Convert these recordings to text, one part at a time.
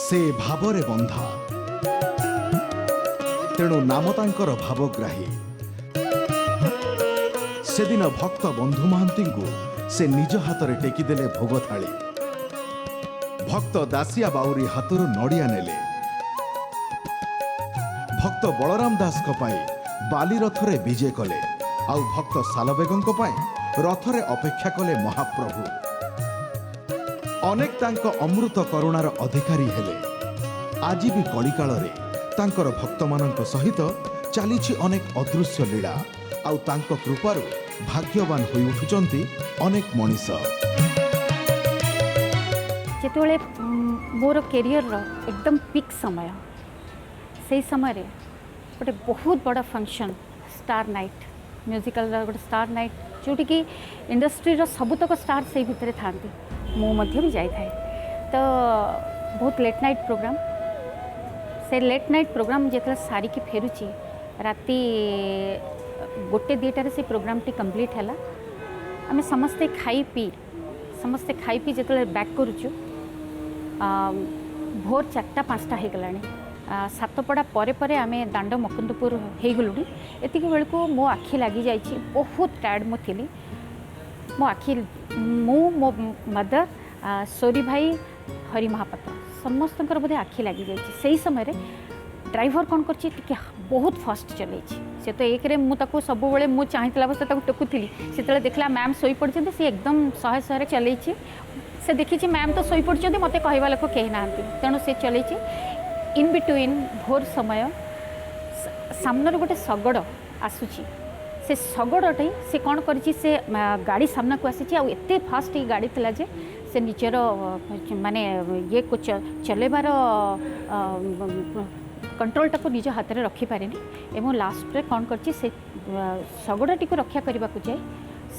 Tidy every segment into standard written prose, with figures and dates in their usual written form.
से भावरे बंधा तेणु नाम तांकर भावग्राही। से दिन भक्त बंधु महांती को से निज हाथ में टेकीदेले भोग थाली। भक्त दासिया बाउरी हाथरू नड़िया नेले। भक्त बलराम दास बाली रथरे विजे कले। आउ भक्त सालबेगों रथरे अपेक्षा कले महाप्रभु। अनेक तांक अमृत करुणार अधिकारी हेले। आज भी कलिकाल रे तांकर भक्त मानक सहित चलीछि अनेक अदृश्य लीला। आउ तांक कृपारु भाग्यवान होई उठुचंती अनेक मनीष। जेतोले मोर कैरियर रो एकदम पीक समय से समय रे गोटे बहुत बड़ा फंक्शन स्टार नाइट म्यूजिकल गोटे स्टार नाइट जोटी कि इंडस्ट्री रो सबुतक स्टार से भितर थांती मु मध्य भी जाई थाए। तो बहुत लेट नाइट प्रोग्राम से लेट नाइट प्रोग्राम जेतले सारी की फेरुची राती गोटे दुईटार से प्रोग्राम टी कंप्लीट है। आम समस्ते खाई पी जिते बैक करुचु भोर 4टा-5टा हो गला। सातपड़ा परे परे आम दांड मुकुंदपुर हो गलुणी। एति बेलू मो आखि लगी जाइए बहुत टायर्ड मु थी। मो आखि मो मदर सोरी भाई हरि महापात्र समस्त बोधे आखि लगी जाइए। समय ड्राइवर कौन कर बहुत फास्ट चल से तो एक मुझे सब मुझे चाहला बस टोकुली से देखला मैम शोई पड़ते सी एकदम 100 चल से देखी मैम तो शोई पड़ते मत कहवा लोक कहीं ना तेणु से चल इन बिटवीन भोर समय सामने गोटे शगड़ आसूची से शगड़टे से कौन कर गाड़ी सामना को आसी एत फास्ट ये गाड़ी थिला जे से निजर माने ये कुछ चलेबार कंट्रोल टाक निज हाथ में रखिपारे एवं लास्ट रे कौन कर शगड़ाटी को रक्षा करने को जाए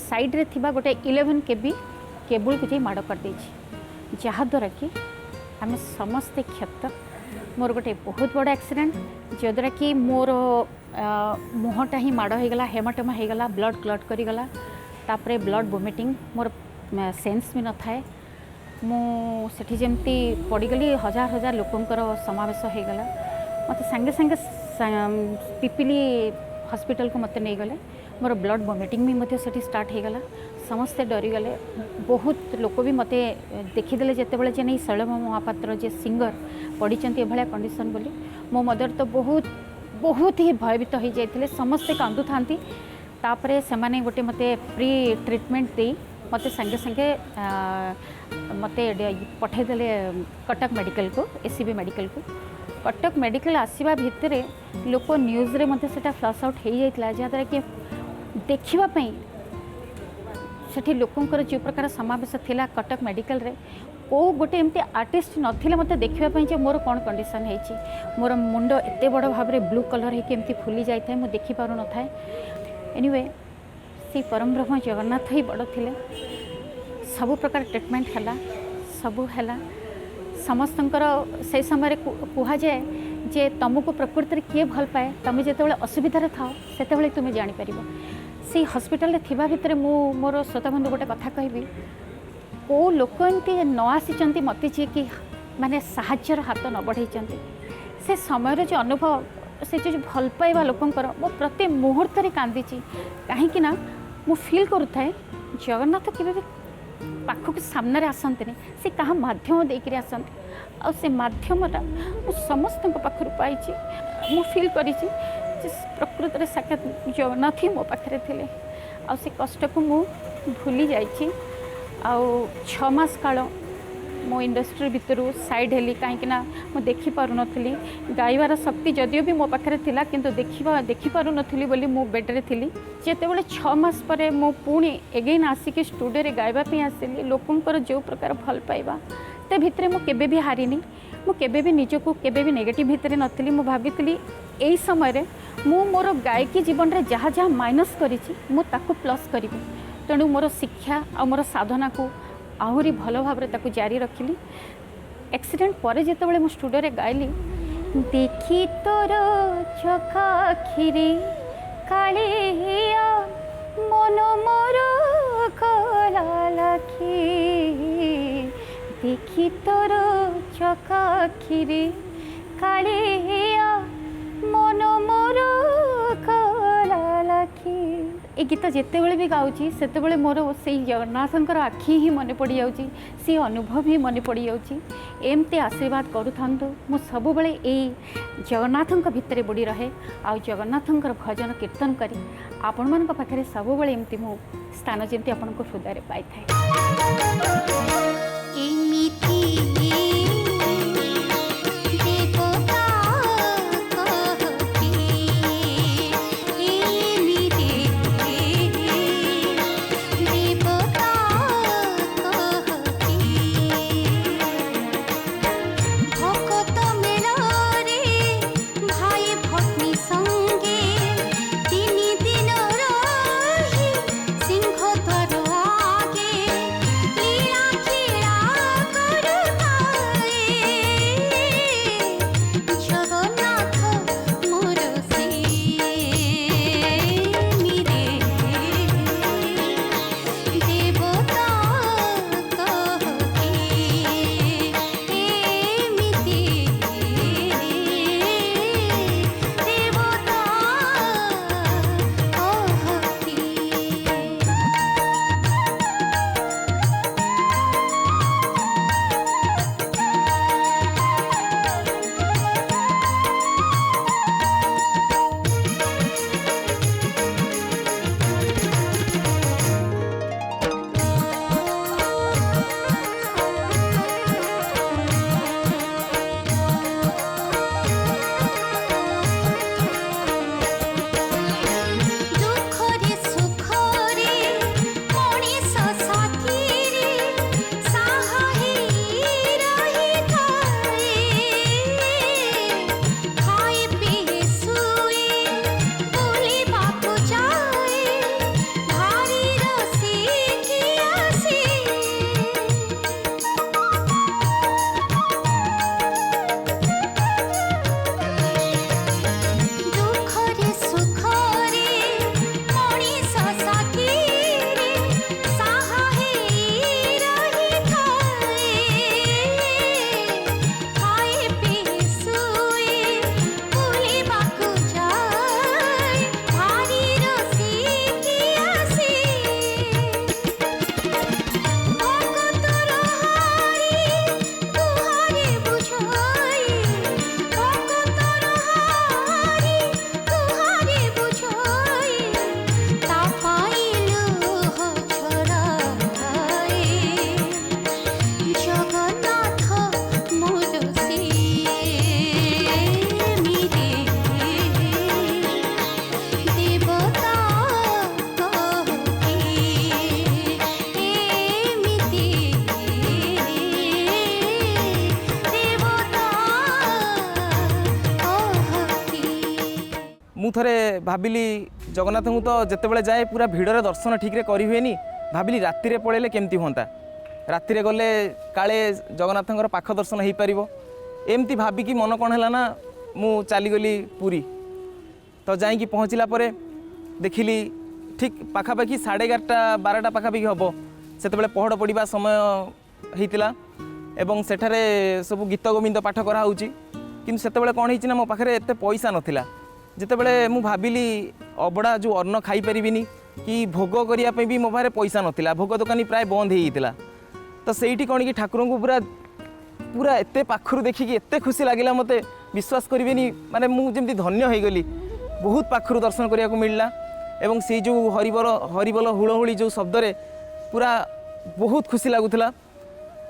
साइड रे थिबा गोटे 11 kV केबल को जाए माड़ कर जहाद्वारा कि आम समस्ते क्षत। मोर गोटे बहुत बड़ा एक्सीडेंट जद्वारा कि मोर मुहटा ही माड़ होगला हेमाटोमा होगला ब्लड क्लट करगला तापरे ब्लड वोमिटिंग मोर सेंस भी न थाए। मुझे जमती पड़गली हजार हजार लोकंकर समावेश होगला। मत सांगे सांगे पिपिली हॉस्पिटल को मत नहीं गले। मोर ब्लड वोमिटिंग भी मत से स्टार्ट हो गला। समस्ते डरीगले बहुत लोक भी मत देखीदे जिते जे नहीं शैलभ महापात्र जे सिंगर पड़ी भाया कंडीशन बोली मो मदर तो बहुत बहुत ही भयभीत हो जाते समस्ते कांदु था। तापरे से माने गोटे मत प्री ट्रीटमेंट दे मत संगे संगे मत पठेदेले कटक मेडिकल को एसीबी मेडिकल को। कटक मेडिकल आसवा भितर लोक न्यूज रे मते सेटा फ्लश आउट हो जाता जहाँद्वारा कि देखापी से लोकंर जो प्रकार समावेश थिला कटक मेडिकल रे को गोटे एमती आर्टिस्ट नथिले मते देखापी मोर कौन कंडीशन है मोर मुंड एत बड़ भाव में ब्लू कलर होमती फुली जाए मुझे देखिपार न था। एनीवे से परम ब्रह्म जगन्नाथ ही बड़ थिले सब प्रकार ट्रीटमेंट है सबू है समस्तंकर से समय कह जाए जे तुमको प्रकृति किए भल पाए तुम जो असुविधा था से तुम्हें जापर से हॉस्पिटल थिबा भितर मोर श्रोता बंधु गोटे कथा कहबी को लोक एमती न आसी मत जी कि माने साहाय्यर हाथ न बढ़ाई से समय जो अनुभव से जो भल पाइबा लोकंकर मो प्रति मुहूर्त कांदी कहीं मु फील करुए जगन्नाथ केवे भी पाखक सामने आसते से क्या मध्यम देकर आसते आ से मध्यमटा समस्त पाखर पाई मु फील करी प्रकृति साक्षात जगन्नाथ ही मो पाखे थे आ से कष्ट को मु भूली जाइए। 6 मास काल मो इंडस्ट्री भितर साइड हेली कहीं मुझे देखिपार नी गाइबार शक्ति जदिव भी मो पाखे थिला किंतु देखिपार नी बोली मु बेड्रे थी जिते 6 मास पर मु पुणी एगेन आसिक स्टूडियो रे गाइबापी आसिली लोकंर जो प्रकार भल पाइबा ते भितर मु केबे भी हारिनी मु केबे भी निजको केबे भी नेगेटिव भितर नथिली। मु भाबितली एई समय रे मु मोर गायकी जीवन रे जहाँ जहाँ माइनस करिछि मु ताकु प्लस करिबि तेणु मोर शिक्षा आ मोर साधना को आहरी भल भाव में जारी रखिली। एक्सीडेंट पर जिते मु स्टूडियो रे गाइली देखी तोर चखाखिरे कालिया मन मोर कला लाखी देखी तोर चकाखिरे कालिया मन मोर कला लाखी। ए गीत जितेबले भी गाँची से मोर से जगन्नाथंकर आखि ही मन पड़ जाऊँगी सी अनुभव ही मन पड़ जाऊँगी। एमती आशीर्वाद करूँ मु सब बेले यही जगन्नाथों भितर बुड़ी रहे आ जगन्नाथंकर भजन कीर्तन करी आपण मान पाखे सब बेले एमती मो स्थान जमी आपण हृदय पाई था। थे भाविली जगन्नाथ को तो जितेबाला जाए पूरा भिड़े दर्शन ठीक रे करी हुए भाविली राति पलैले केमती हाँ राति गले काले जगन्नाथ पाख दर्शन हो पार एमती भाविकी मन कौन है ना मु चलीगली पुरी तो जाकि पहुँचला देखिली ठीक पाखापाखि 11:30-12 पाखापाखि हम से पहड़ पड़ा समय होता एवं सेठारे सब गीत गोविंद पाठ कराऊँ कि से कौन होना मो पाखे एत पैसा नाला जितेबले मु भाविली अबड़ा जो अन्न खाई पारिनी कि भोग करने भी मो पाखे पैसा नाला भोग दुकानी प्राय बंद होता तो सही कौन कि ठाकुर को पूरा पूरा एत पाखर देखिकी एत खुशी लगे मत विश्वास करेनि माने मुझे धन्य हो गली बहुत पाखर दर्शन करने को मिलला एवं से जो हरिबोल हुड़हुड़ी जो शब्द पूरा बहुत खुशी लगुला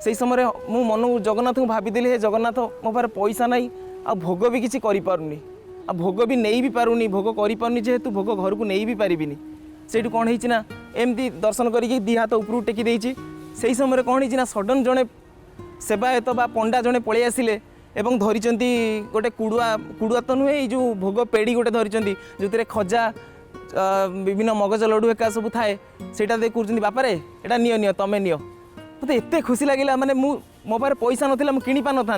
से समय मु मन जगन्नाथ को भाविदेली जगन्नाथ मो पाखे पैसा ना आ भोग भी किसी करें आ भोग भी नहीं भी पारुनी भोग करें जेहेतु भोग घर को नहीं भी पारिनी से कौन होना एमती दर्शन करके दी हाथ उपरू टेकी देती से समय कौन होना सडन जड़े सेवायत बा पंडा जड़े पलि आसिले एवं धरिचंती गोटे कुड़ुआ तो नुहे जो भोग पेड़ी गोटे धरिचंती जो खजा विभिन्न मगज लड्डू एका सब थाए सेटा दे कर बापारे एटा नियो नियो तमे नियो मत एत खुशी लगे माने मो पाखे पैसा नाला मुझे किणी पार ना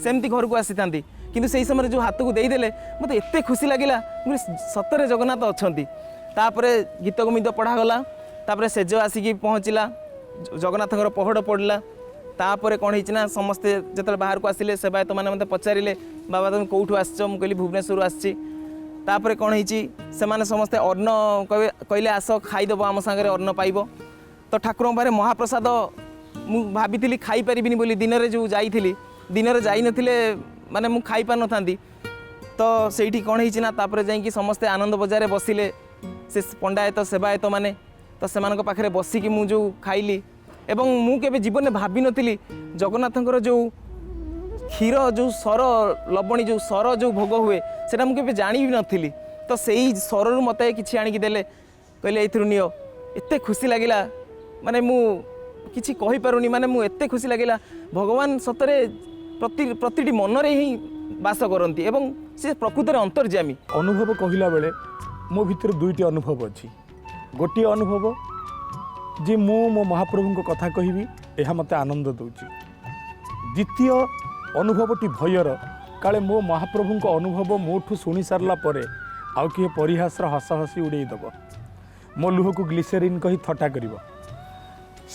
सेमती घर को आसी था किंतु से समय जो हाथ को देदेले मत एत खुशी लगे सतरे जगन्नाथ अच्छा तापर गीत गोविंद पढ़ागला तापर सेज आसिकी पहुँचला जगन्नाथ पहड़ पड़ा तापर कौन होना समस्ते जो बाहर को आसिले सेवायत मैंने मत पचारे बाबा तुम कौटू आस कहली भुवनेश्वर आसी कौन होने समस्ते अन्न कहले आस खाईदेव आम सागर अन्न पाइब तो ठाकुर पाखे महाप्रसाद मु भाभी खाई पारिनी बोली दिन में जो जाइली दिन में जाई नथिले माने मु खाई पार नथांती तो सेठी कौन होना तापर जाइए समस्ते आनंद बजार बसिले से पंडायत सेवायत माने तो से पाखे बसिकी मु जो खाइली एवं मु केबे जीवन में भाभी नथिली जगन्नाथंकर जो क्षीर जो सर लबणी जो सर जो भोग हुए सेटा मु केबे जानी भी नथिली तो सेही सरु मते किछि आनिकी देले कहले एथरु नियो एते खुशी लागिला माने मु किछि कहि पारुनी माने मु एते खुशी लागिला भगवान सतरे प्रतिटी मनरे ही बास करती एवं से प्रकृतर अंतर्जामी अनुभव कहला बेले मो भितर दुईटी अनुभव अच्छी गोटे अनुभव जे मो महाप्रभु को कथा कहबी यह मत आनंद दूची द्वितीय अनुभवटी भयर काले मो महाप्रभु को अनुभव मोठू शुणी सारा पर आउ किए परिहास हस हसी उड़ेदब मो लुह को ग्लिसेरिन कही थटा कर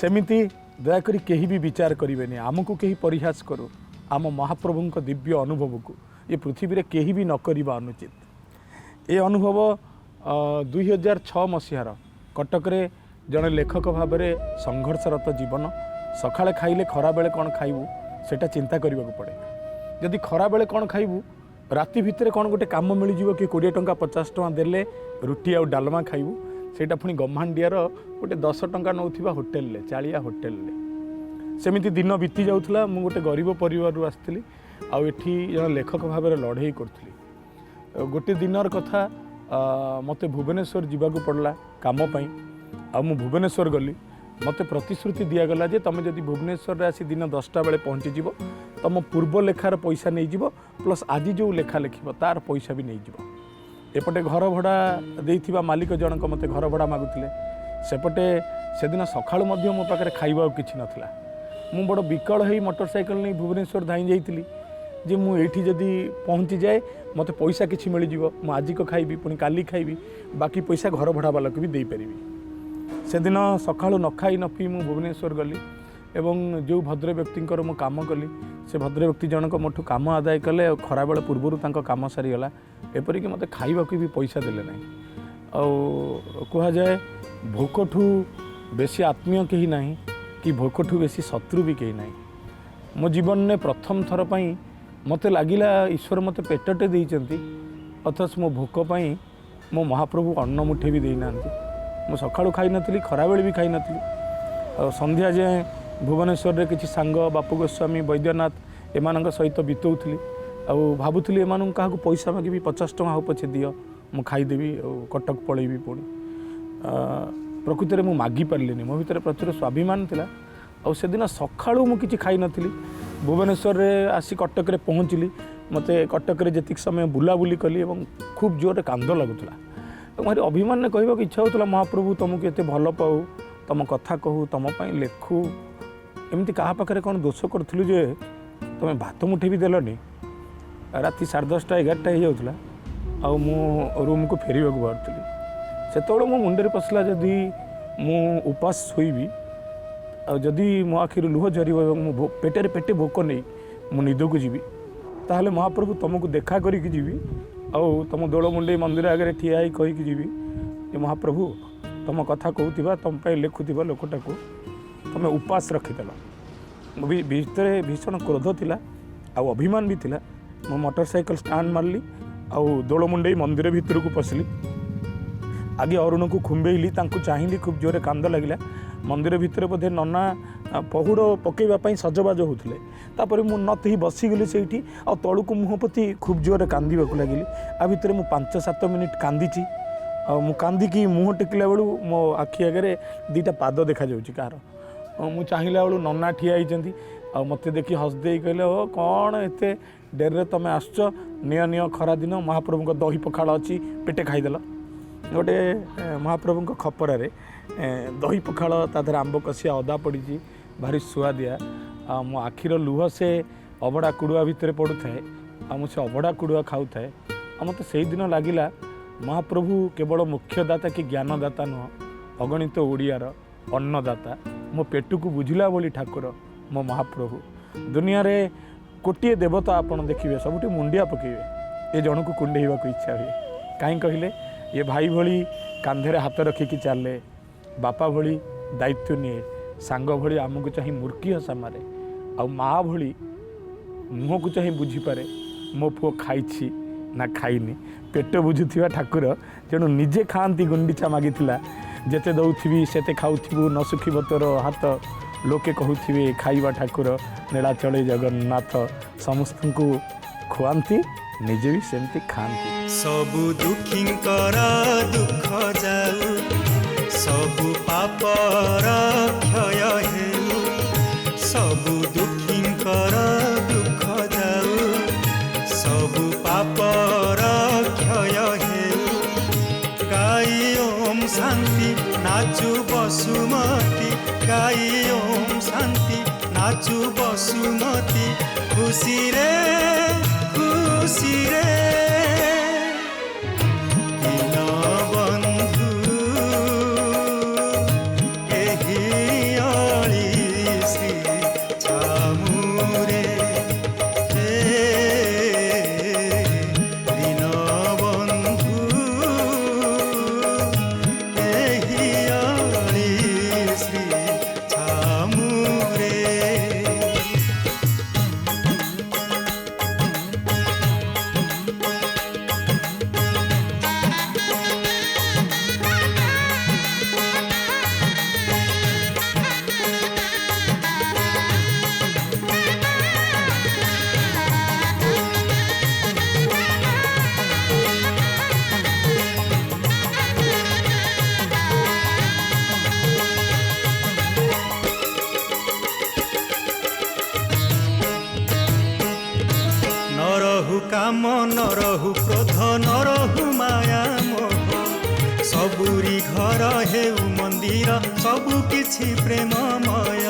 सेमिति दयाकोरी केही भी विचार करें आमको कहीं परिहास करू आम महाप्रभु को दिव्य अनुभव को ये पृथ्वी रे केही भी न करिबा अनुचित। ये अनुभव 2006 मसीहार कटक रे जड़े लेखक भाव में संघर्षरत जीवन सकाळे खाइले खरा बेले कौन खाइबू सेटा चिंता करने को पड़े जदि खरा बेले कौन खाइबू राति भितर कौन गोटे काम मिल जाव कि 20 टंका 50 टंका देले रुटी आउ डालमा खाइबू सेटा पुणी गम्हांडियार गोटे 10 टंका नौथिबा होटेल ले चालिया होटेल ले सेमिति दिन बीती जाउथला मु गोटे गरीब परिवार आसली आउ एठी जन लेखक भाव में लड़ाई करी गोटे दिनर कथा मते भुवनेश्वर जावाक पड़ला काम पाई आ मु भुवनेश्वर गली मते प्रतिश्रुति दिगला जे तुम जदि भुवनेश्वर आसी दिन 10टा बेले पहुँची तुम पूर्व लेखार पैसा नहीं जीव प्लस आज जो लेखा लिखब तार पैसा भी नहीं जीव एपटे घर भड़ा देइथिबा मालिक जनक मते घर भड़ा मागुथिले सेपटे सेदिन सकाळु मध्य मो पाखरे खाइबा किछि नथिला मु बड़ विकल होई मोटरसाइकल नहीं भुवनेश्वर धाई जाइतिली जे मु एठी जदि पहुँची जाए मते पैसा किछि मिल जीव मु आज को खाइबी पुणी काली खाइबी बाकी पैसा घर भड़ा वाला को भी दे परिबी सेदिन सकाळु न खाई न पी मु भुवनेश्वर गली एवं जो भद्र व्यक्ति मु काम कली से भद्र व्यक्ति जनक मोठू काम आदाय कले खरा बेले पूर्व काम सारीगला एपरिक मत खाइबा भी पैसा देले ना कह जाए भोकठू बेसी आत्मीय कहीं ना कि भोकठू बेसी शत्रु भी कहीं ना मो जीवन में प्रथम थर पर मत लगिला ईश्वर मत पेटटे देइचंती अथच मो भोक पाई मो महाप्रभु अन्न मुठे भी देना मो सकाळु खाई नथली खरा बेले भी खाई नथली संध्या जाए भुवनेश्वर रे किछि सांग बापू गोस्वामी वैद्यनाथ एमानक सहित बितौथली आउ भावुली एम क्या पैसा मागिबी 50 टंका हो पछे दियो मु खाईदेवी कटक पलैबी पुणी प्रकृत में मागि पार्लिनी मो भीतर प्रचुर स्वाभिमान थिला आ सेदिन सकाळु मु किछि खाई नथली भुवनेश्वर रे आसी कटक रे पहुँचली मते कटक रे जतिक समय बुलाबुली कली एवं खूब जोर कांद लगुला मोर अभिमान कहवाक इच्छा होता महाप्रभु तुमको एत भल पाऊ तुम कथा कहू तुम लेखू एमती क्या पाखे कौन दोष करूँ जे तुम भात मुठे भी देलनी राति 10:30 11टा हो जाऊला आ मु रूम को फेर बाहर से मो मुंडे पशला जदि मु उपास शोबी जदि मो आखिर लुह झर पेटे पेटे भोक नहीं मु निद को जीवी ताहले महाप्रभु तुमको देखा करी जीवी आउ तुम दोल मुंडे मंदिर आगे ठिया ही कहीकि जीवी जे महाप्रभु तुम कथा कहूथिबा तुम पे लेखुथिबा लोकटा को तुम उपास रखिदेल भीतर भीषण क्रोध थिला आ अभिमान भी थिला मो मोटरसाइकल स्टांड मारली आउ दोल मुंडे मंदिर भीतर को पशली आगे अरुण को खुंबेली चाहिए खूब जोरे कांद लगिला मंदिर भितर बोधे नना पहुड़ पकईवाई सजबाज होते तापर मु नत ही बसीगली से आ तलू को मुँह पति खूब जोरे कांदवाक लगिली आ भितर मु 5-7 मिनिट कांदी मु कांदिकी मुँह टेकिला बेलू मो आखि आगे 2टा पाद देखा जाऊँगी कार मु चाहिला बेलू नना ठिया होती आ मत देखी हसदे कहले हो कौन एत डेरे तुम आसच निय खरा दिन महाप्रभु को दही पखाड़ अच्छी पेटे खाईदेल गोटे महाप्रभु को खपरारे दही पखाड़ तादर आंब कषिया अदा पड़ी भारी सुआदिया मो आखिर लुह से अबड़ा कुड़ुआ भितर पड़ू थाए से अबड़ा कुड़ुआ खाऊ थाए मत से दिन लगिला महाप्रभु केवल मुख्यदाता कि ज्ञानदाता नुह अगणित ओडियार अन्नदाता मो पेट को बुझिला बोली ठाकुर मो महाप्रभु दुनिया रे कोटिए देवता आपण देखिए सबुठी मुंडिया पकेबे ये जन को कुंडेवा को इच्छा हुए कहीं कहले ये भाई भली कांधे हाथ रखिकी चले बापा भली दायित्व निए सांग भली आमको चाहे मूर्खी हसा मारे आ माँ भली मुह को चाहे बुझीपे मो पुओ खाई ना खाईनी पेट बुझुवा ठाकुर तेणु निजे खाती गुंडीचा मागी जेते दौथी सेते खाऊ न सुखिब तोर हाथ लोके कहूथे खाइबा ठाकुर नीलाचल जगन्नाथ समस्त को खुआती निजे भी सेमती खाती सबु दुखींकर दुख जाऊ सबु पापर क्षय हेउ सबु दुखींकर दुख जाऊ सबु पापर क्षय हेउ गाई ओम शांति नाचु बसुमती गाई ओम शांति नाचु बसुमती खुशी रे दीनबंधु एहि अळी श्री छामुरे दीनबंधु एहि अळी श्री छामुरे काम न रहु क्रोध न रहु माया मोह सबुरी घर हेउ मंदिर सबु किछि प्रेममय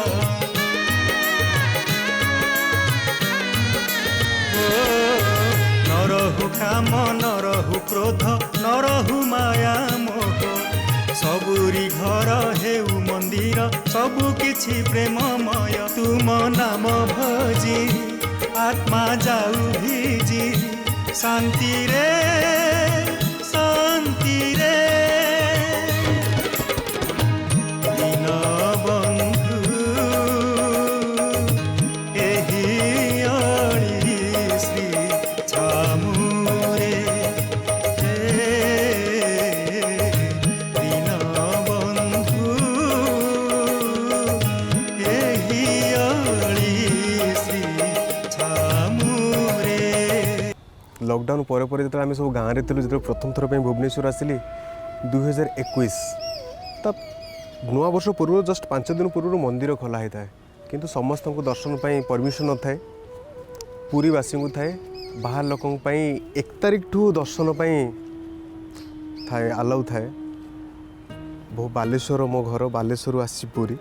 न रहु काम न रहु क्रोध न रहु माया मोह सबुरी घर हेउ मंदिर सबु किछि प्रेममय तुम नाम भजी आत्मा जाऊ भिजी शांति रे दीनबंधु एहि अळी श्री छामुरे दीनबंधु एहि अळी श्री लॉकडाउन पर जो आम सब गाँव में जो प्रथम थर भुवनेश्वर आसिली 2021 तब नुआ वर्ष पूर्व जस्ट 5 दिन पूर्व मंदिर खोला होता है किंतु समस्त को दर्शन पर परमिशन न थाए पुरीवासी को थाए बाहर लोक 1 तारिख ठू दर्शन थाए आलाउ थाए बहु बालेश्वर मो घर बालेश्वर आसी पुरी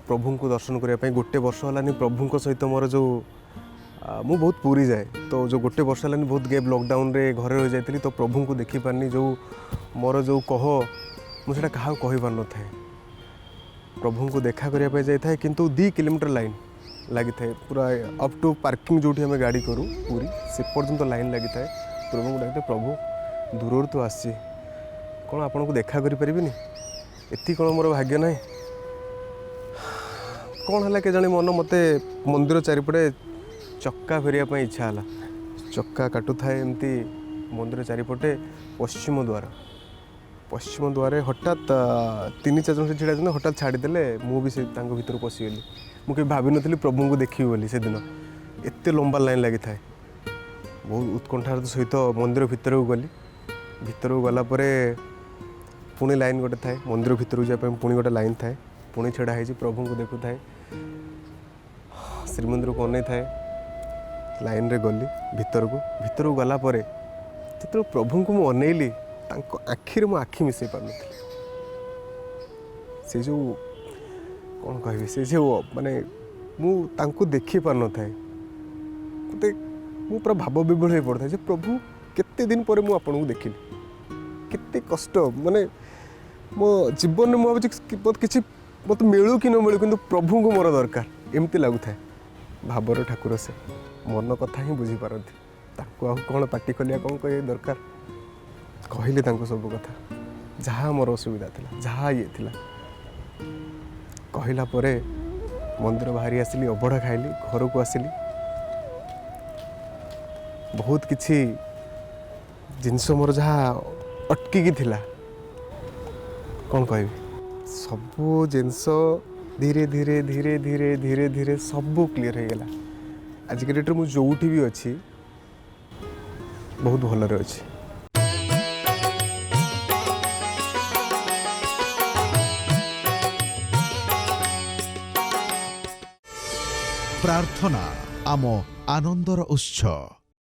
प्रभु को दर्शन करने गोटे वर्ष है प्रभु सहित मोर जो मु बहुत पूरी जाए तो जो गोटे वर्ष है बहुत गैप लॉकडाउन रे घरे रही जाती तो प्रभु को देखी पारनी जो मोर जो कह मुझे क्या कही पार न था प्रभु को देखा करने जाए किंतु 2 किलोमीटर लाइन लगी था पूरा अप टू पार्किंग जो आम गाड़ी करूँ पूरी से पर्यंत लाइन लगी था प्रभु को लगे प्रभु दूर तो आसी कौन आपन को देखा करें एति कौन मोर भाग्य ना कौन है के जाने मन मत मंदिर चारिपटे चक्का फेरिया इच्छा है चक्का काटू थाए एमती मंदिर चारिपटे पश्चिम द्वार हठात 3-4 जन से छिड़ा हठात छाड़ीदे मुझे भर पशिगली मुझे भाव नी प्रभु को देखी बोली से दिन एत लंबा लाइन लगी था बहुत उत्कंठार सहित मंदिर भीतर को गली भीतर को गलापर पुणी लाइन गोटे थाए मंदिर भीतर को जाए पुणी गोटे लाइन थाए पुणी छड़ा है प्रभु को देखु थाए श्रीमंदिर को अनै थाए लाइन रे गली भीतर को गला परे जिते प्रभु को मुझे अनैली आखिरे मो आखि मिसई पार से जो कौन कह से जो माने मुझे देखी पार न था मत मु पूरा भाव विभोल हो पड़ता है प्रभु केते दिन पर मुझे आपन को देखिली केते कष्ट माने मो जीवन में मुझे किसी ମୋତେ ମିଳୁ କି ନ ମିଳୁ କିନ୍ତୁ ପ୍ରଭୁଙ୍କୁ ମୋର ଦରକାର ଏମିତି ଲାଗୁଥାଏ। ଭାବର ଠାକୁର ସେ ମନ କଥା ହିଁ ବୁଝିପାରନ୍ତି। ତାଙ୍କୁ ଆଉ କ'ଣ ପାଟି କଲିଆ କ'ଣ କହିବା ଦରକାର, କହିଲେ ତାଙ୍କୁ ସବୁ କଥା ଯାହା ମୋର ଅସୁବିଧା ଥିଲା, ଯାହା ଇଏ ଥିଲା। କହିଲା ପରେ ମନ୍ଦିର ବାହାରି ଆସିଲି, ଅବଢ଼ା ଖାଇଲି, ଘରକୁ ଆସିଲି। ବହୁତ କିଛି ଜିନିଷ ମୋର ଯାହା ଅଟକିକି ଥିଲା, କ'ଣ କହିବି, ସବୁ ଜିନିଷ ଧୀରେ ଧୀରେ ଧୀରେ ଧୀରେ ଧୀରେ ଧୀରେ ସବୁ କ୍ଲିଅର୍ ହେଇଗଲା। ଆଜିକା ଡେଟ୍ରେ ମୁଁ ଯେଉଁଠି ବି ଅଛି ବହୁତ ଭଲରେ ଅଛି। ପ୍ରାର୍ଥନା ଆମ ଆନନ୍ଦର ଉତ୍ସ।